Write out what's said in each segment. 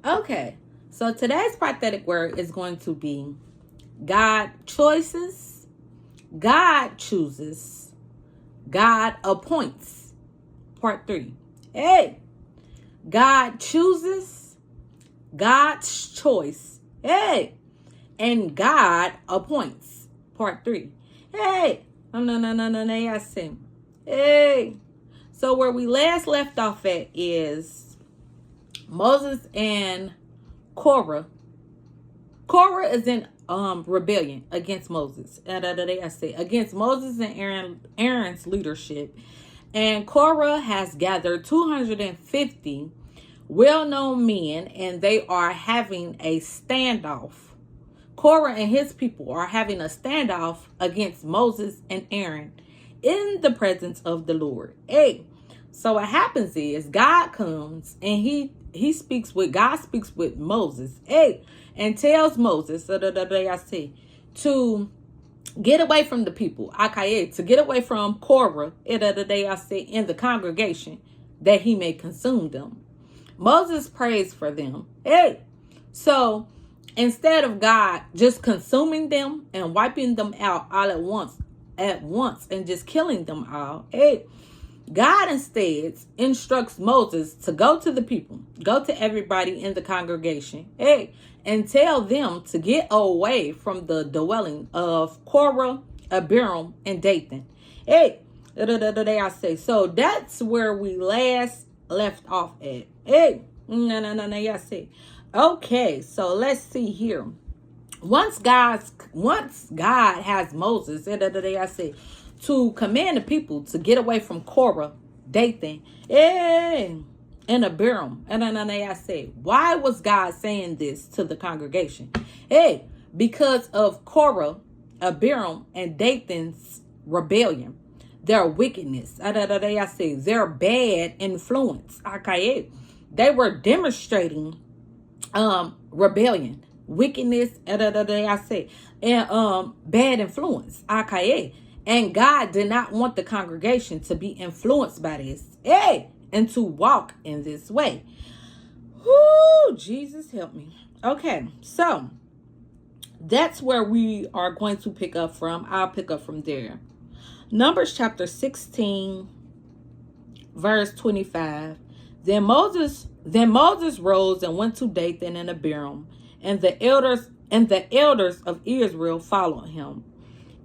Okay, so today's prophetic word is going to be God choices, God chooses, God appoints. Part 3. Hey, God chooses, God's choice. Hey, and God appoints. Part 3. Hey, no, I see. Hey, so where we last left off at is Moses and Korah. Korah is in rebellion against Moses. I say against Moses and Aaron's leadership. And Korah has gathered 250 well-known men, and they are having a standoff. Korah and his people are having a standoff against Moses and Aaron in the presence of the Lord. Hey, so what happens is God comes and he speaks with God speaks with Moses. Hey, and tells Moses, I say, to get away from the people. To get away from Korah, I say, in the congregation, that he may consume them. Moses prays for them. Hey, so instead of God just consuming them and wiping them out all at once, and just killing them all, hey, God instead instructs Moses to go to the people, go to everybody in the congregation, hey, and tell them to get away from the dwelling of Korah, Abiram, and Dathan. Hey, I say. So that's where we last left off at. Hey, I say. Okay, so let's see here. Once God has Moses, I say, to command the people to get away from Korah, Dathan, and Abiram. And I say, why was God saying this to the congregation? Hey, because of Korah, Abiram, and Dathan's rebellion, their wickedness. I say, their bad influence. Okay, they were demonstrating rebellion, wickedness. I say, and bad influence. Okay. And God did not want the congregation to be influenced by this. Hey, and to walk in this way. Whoo, Jesus help me. Okay, so that's where we are going to pick up from. I'll pick up from there. Numbers chapter 16, verse 25. Then Moses rose and went to Dathan and Abiram, and the elders of Israel followed him.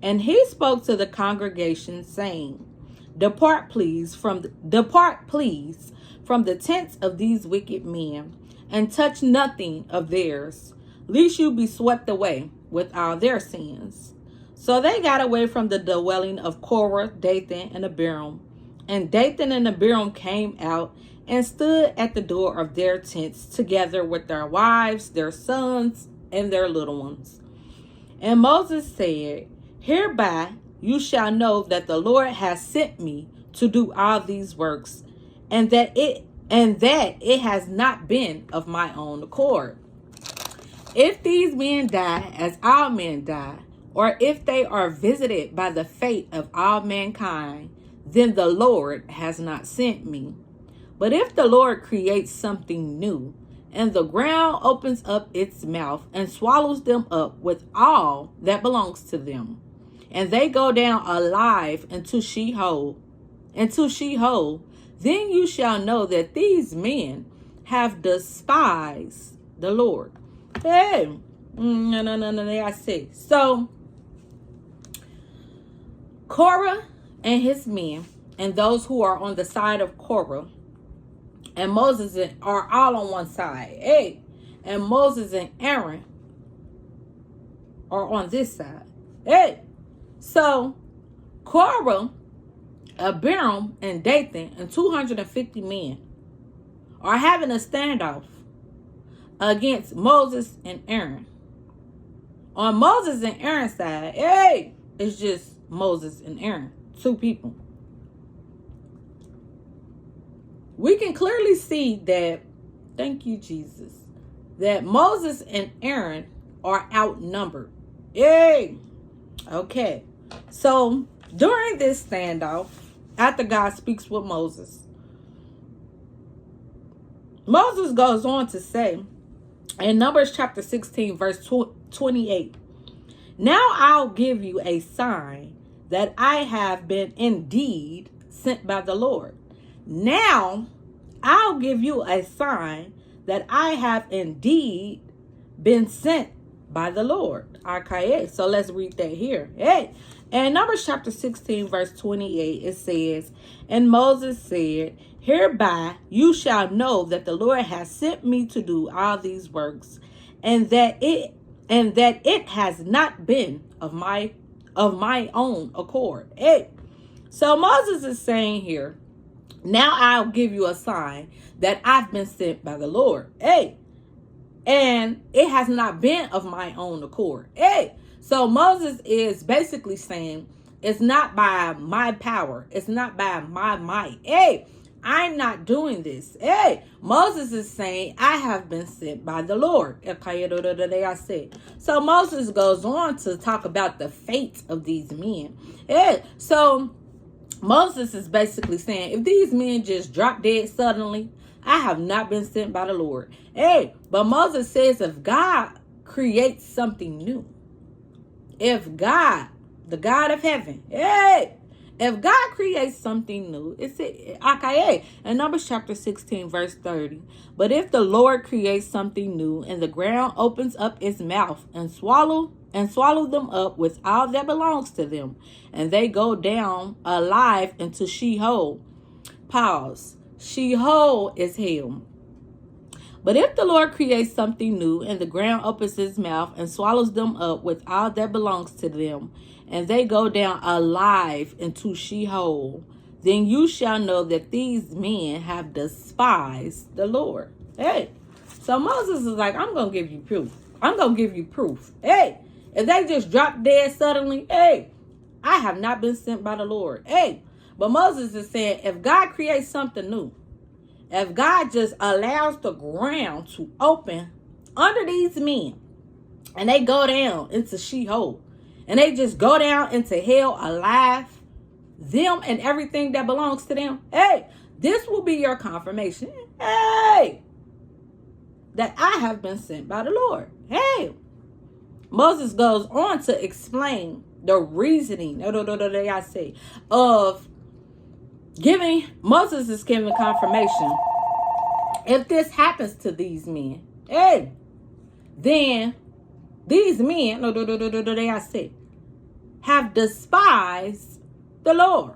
And he spoke to the congregation, saying, Depart please from the tents of these wicked men, and touch nothing of theirs, lest you be swept away with all their sins. So they got away from the dwelling of Korah, Dathan, and Abiram. And Dathan and Abiram came out and stood at the door of their tents, together with their wives, their sons, and their little ones. And Moses said, Hereby you shall know that the Lord has sent me to do all these works, and that it has not been of my own accord. If these men die as all men die, or if they are visited by the fate of all mankind, then the Lord has not sent me. But if the Lord creates something new, and the ground opens up its mouth and swallows them up with all that belongs to them, and they go down alive into Sheol, then you shall know that these men have despised the Lord. Hey, I say. So Korah and his men, and those who are on the side of Korah, and Moses are all on one side. Hey, and Moses and Aaron are on this side. Hey, so Korah, Abiram, and Dathan, and 250 men are having a standoff against Moses and Aaron. On Moses and Aaron's side, hey, it's just Moses and Aaron, two people. We can clearly see that, thank you, Jesus, that Moses and Aaron are outnumbered. Yay! Okay. So, during this standoff, after God speaks with Moses, Moses goes on to say In Numbers chapter 16, verse 28. Now I'll give you a sign that I have been indeed sent by the Lord. Now I'll give you a sign that I have indeed been sent by the Lord. Okay, so let's read that here. Hey, and Numbers chapter 16, verse 28, it says, and Moses said, hereby you shall know that the Lord has sent me to do all these works, and that it has not been of my own accord. Hey, so Moses is saying here, now I'll give you a sign that I've been sent by the Lord. Hey, and it has not been of my own accord. Hey, so Moses is basically saying it's not by my power. It's not by my might. Hey, I'm not doing this. Hey, Moses is saying I have been sent by the Lord. So Moses goes on to talk about the fate of these men. Hey, so Moses is basically saying if these men just drop dead suddenly, I have not been sent by the Lord. Hey, but Moses says if God creates something new, if God, the God of heaven, hey, if God creates something new, it's okay. In Numbers chapter 16, verse 30. But if the Lord creates something new and the ground opens up its mouth and swallow them up with all that belongs to them, and they go down alive into Sheol. Pause. Sheol is hell. But if the Lord creates something new and the ground opens its mouth and swallows them up with all that belongs to them, and they go down alive into Sheol, then you shall know that these men have despised the Lord. Hey, so Moses is like, I'm going to give you proof. I'm going to give you proof. Hey, if they just drop dead suddenly, hey, I have not been sent by the Lord. Hey, but Moses is saying, if God creates something new, if God just allows the ground to open under these men and they go down into Sheol and they just go down into hell alive, them and everything that belongs to them, hey, this will be your confirmation. Hey, that I have been sent by the Lord. Hey, Moses goes on to explain the reasoning of giving. Moses is giving confirmation. If this happens to these men, hey, then these men have despised the Lord.